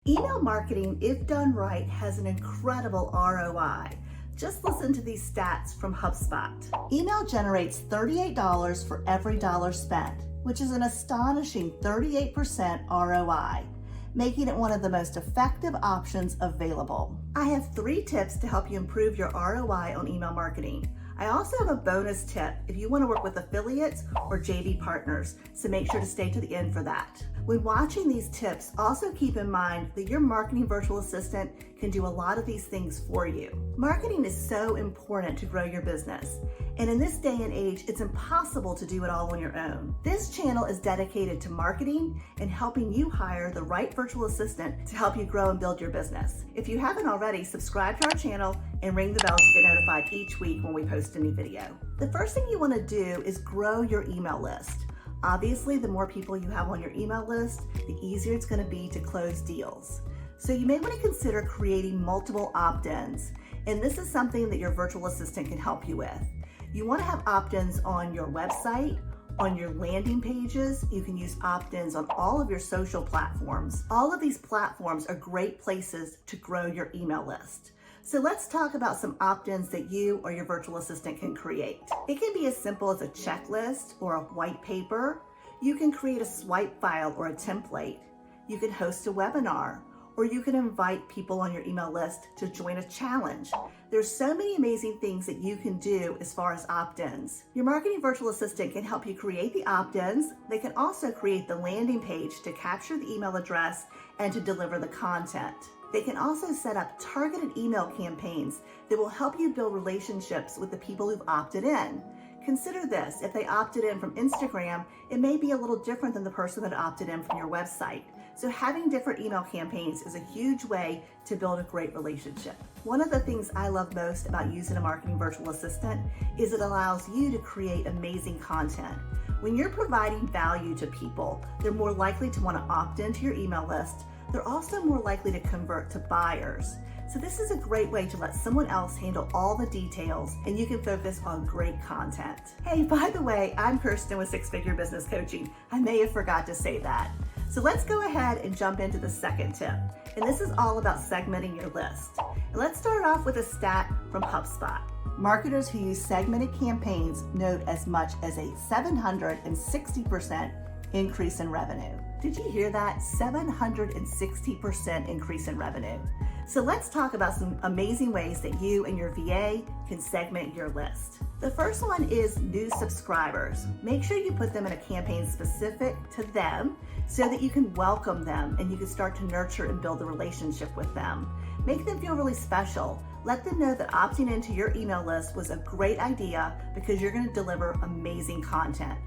Email marketing, if done right, has an incredible ROI. Just listen to these stats from HubSpot. Email generates $38 for every dollar spent, which is an astonishing 38% ROI, making it one of the most effective options available. I have 3 tips to help you improve your ROI on email marketing. I also have a bonus tip if you want to work with affiliates or JV partners, so make sure to stay to the end for that. When watching these tips, also keep in mind that your marketing virtual assistant can do a lot of these things for you. Marketing is so important to grow your business, and in this day and age, it's impossible to do it all on your own. This channel is dedicated to marketing and helping you hire the right virtual assistant to help you grow and build your business. If you haven't already, subscribe to our channel and ring the bell to get notified each week when we post a new video. The first thing you want to do is grow your email list. Obviously, the more people you have on your email list, the easier it's going to be to close deals. So you may want to consider creating multiple opt-ins, and this is something that your virtual assistant can help you with. You want to have opt-ins on your website, on your landing pages. You can use opt-ins on all of your social platforms. All of these platforms are great places to grow your email list. So let's talk about some opt-ins that you or your virtual assistant can create. It can be as simple as a checklist or a white paper. You can create a swipe file or a template. You can host a webinar, or you can invite people on your email list to join a challenge. There's so many amazing things that you can do as far as opt-ins. Your marketing virtual assistant can help you create the opt-ins. They can also create the landing page to capture the email address and to deliver the content. They can also set up targeted email campaigns that will help you build relationships with the people who've opted in. Consider this: if they opted in from Instagram, it may be a little different than the person that opted in from your website. So having different email campaigns is a huge way to build a great relationship. One of the things I love most about using a marketing virtual assistant is it allows you to create amazing content. When you're providing value to people, they're more likely to want to opt into your email list. They're also more likely to convert to buyers. So this is a great way to let someone else handle all the details, and you can focus on great content. Hey, by the way, I'm Kirsten with Six Figure Business Coaching. I may have forgot to say that. So let's go ahead and jump into the second tip. And this is all about segmenting your list. And let's start off with a stat from HubSpot. Marketers who use segmented campaigns note as much as a 760% increase in revenue. Did you hear that? 760% increase in revenue. So let's talk about some amazing ways that you and your VA can segment your list. The first one is new subscribers. Make sure you put them in a campaign specific to them so that you can welcome them and you can start to nurture and build a relationship with them. Make them feel really special. Let them know that opting into your email list was a great idea because you're going to deliver amazing content.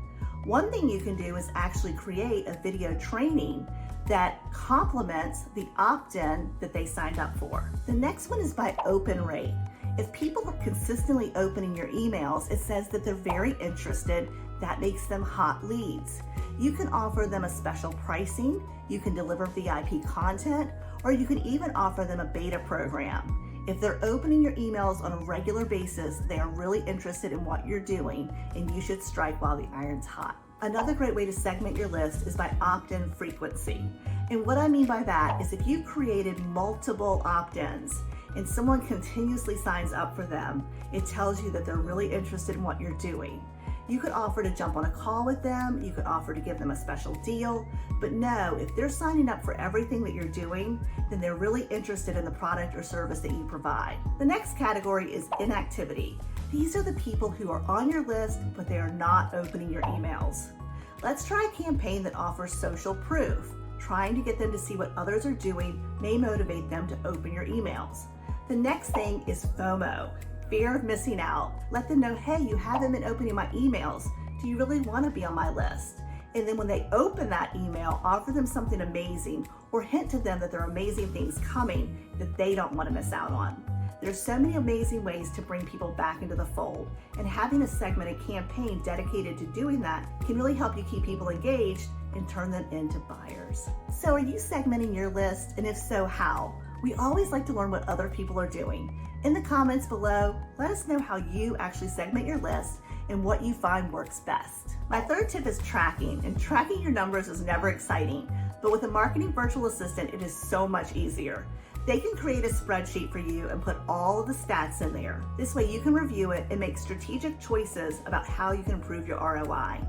One thing you can do is actually create a video training that complements the opt-in that they signed up for. The next one is by open rate. If people are consistently opening your emails, it says that they're very interested. That makes them hot leads. You can offer them a special pricing, you can deliver VIP content, or you can even offer them a beta program. If they're opening your emails on a regular basis, they are really interested in what you're doing, and you should strike while the iron's hot. Another great way to segment your list is by opt-in frequency. And what I mean by that is if you've created multiple opt-ins and someone continuously signs up for them, it tells you that they're really interested in what you're doing. You could offer to jump on a call with them, you could offer to give them a special deal, but know if they're signing up for everything that you're doing, then they're really interested in the product or service that you provide. The next category is inactivity. These are the people who are on your list, but they are not opening your emails. Let's try a campaign that offers social proof. Trying to get them to see what others are doing may motivate them to open your emails. The next thing is FOMO. Fear of missing out. Let them know, hey, you haven't been opening my emails. Do you really want to be on my list? And then when they open that email, offer them something amazing or hint to them that there are amazing things coming that they don't want to miss out on. There's so many amazing ways to bring people back into the fold, and having a segmented campaign dedicated to doing that can really help you keep people engaged and turn them into buyers. So are you segmenting your list? And if so, how? We always like to learn what other people are doing. In the comments below, let us know how you actually segment your list and what you find works best. My third tip is tracking, and tracking your numbers is never exciting, but with a marketing virtual assistant, it is so much easier. They can create a spreadsheet for you and put all of the stats in there. This way you can review it and make strategic choices about how you can improve your ROI.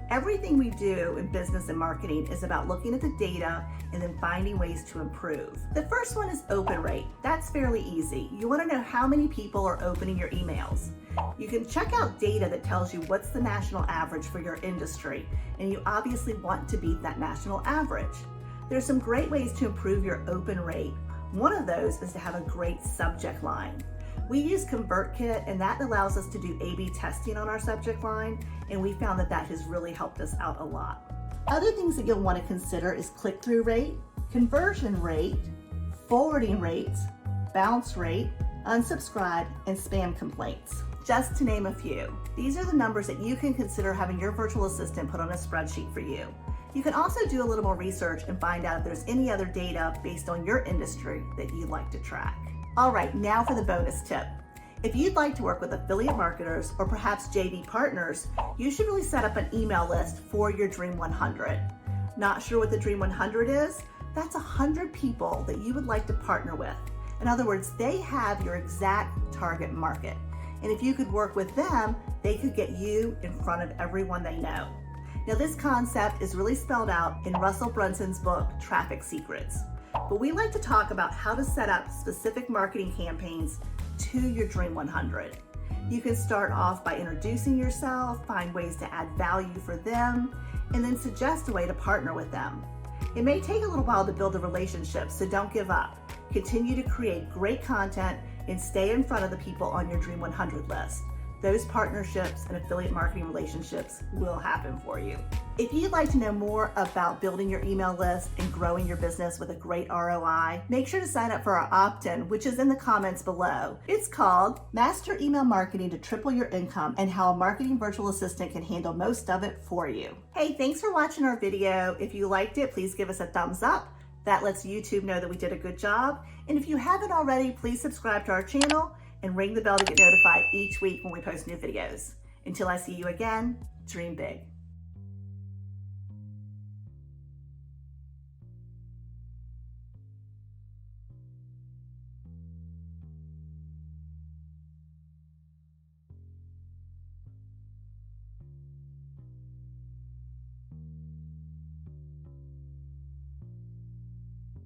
Everything we do in business and marketing is about looking at the data and then finding ways to improve. The first one is open rate. That's fairly easy. You want to know how many people are opening your emails. You can check out data that tells you what's the national average for your industry, and you obviously want to beat that national average. There's some great ways to improve your open rate. One of those is to have a great subject line. We use ConvertKit, and that allows us to do A/B testing on our subject line, and we found that that has really helped us out a lot. Other things that you'll want to consider is click-through rate, conversion rate, forwarding rates, bounce rate, unsubscribe, and spam complaints, just to name a few. These are the numbers that you can consider having your virtual assistant put on a spreadsheet for you. You can also do a little more research and find out if there's any other data based on your industry that you'd like to track. All right, now for the bonus tip. If you'd like to work with affiliate marketers or perhaps JV partners, you should really set up an email list for your Dream 100. Not sure what the Dream 100 is? That's 100 people that you would like to partner with. In other words, they have your exact target market. And if you could work with them, they could get you in front of everyone they know. Now, this concept is really spelled out in Russell Brunson's book, Traffic Secrets. But we like to talk about how to set up specific marketing campaigns to your Dream 100. You can start off by introducing yourself, find ways to add value for them, and then suggest a way to partner with them. It may take a little while to build a relationship, so don't give up. Continue to create great content and stay in front of the people on your Dream 100 list. Those partnerships and affiliate marketing relationships will happen for you. If you'd like to know more about building your email list and growing your business with a great ROI, make sure to sign up for our opt-in, which is in the comments below. It's called Master Email Marketing to Triple Your Income and How a Marketing Virtual Assistant Can Handle Most of It For You. Hey, thanks for watching our video. If you liked it, please give us a thumbs up. That lets YouTube know that we did a good job. And if you haven't already, please subscribe to our channel and ring the bell to get notified each week when we post new videos. Until I see you again, dream big.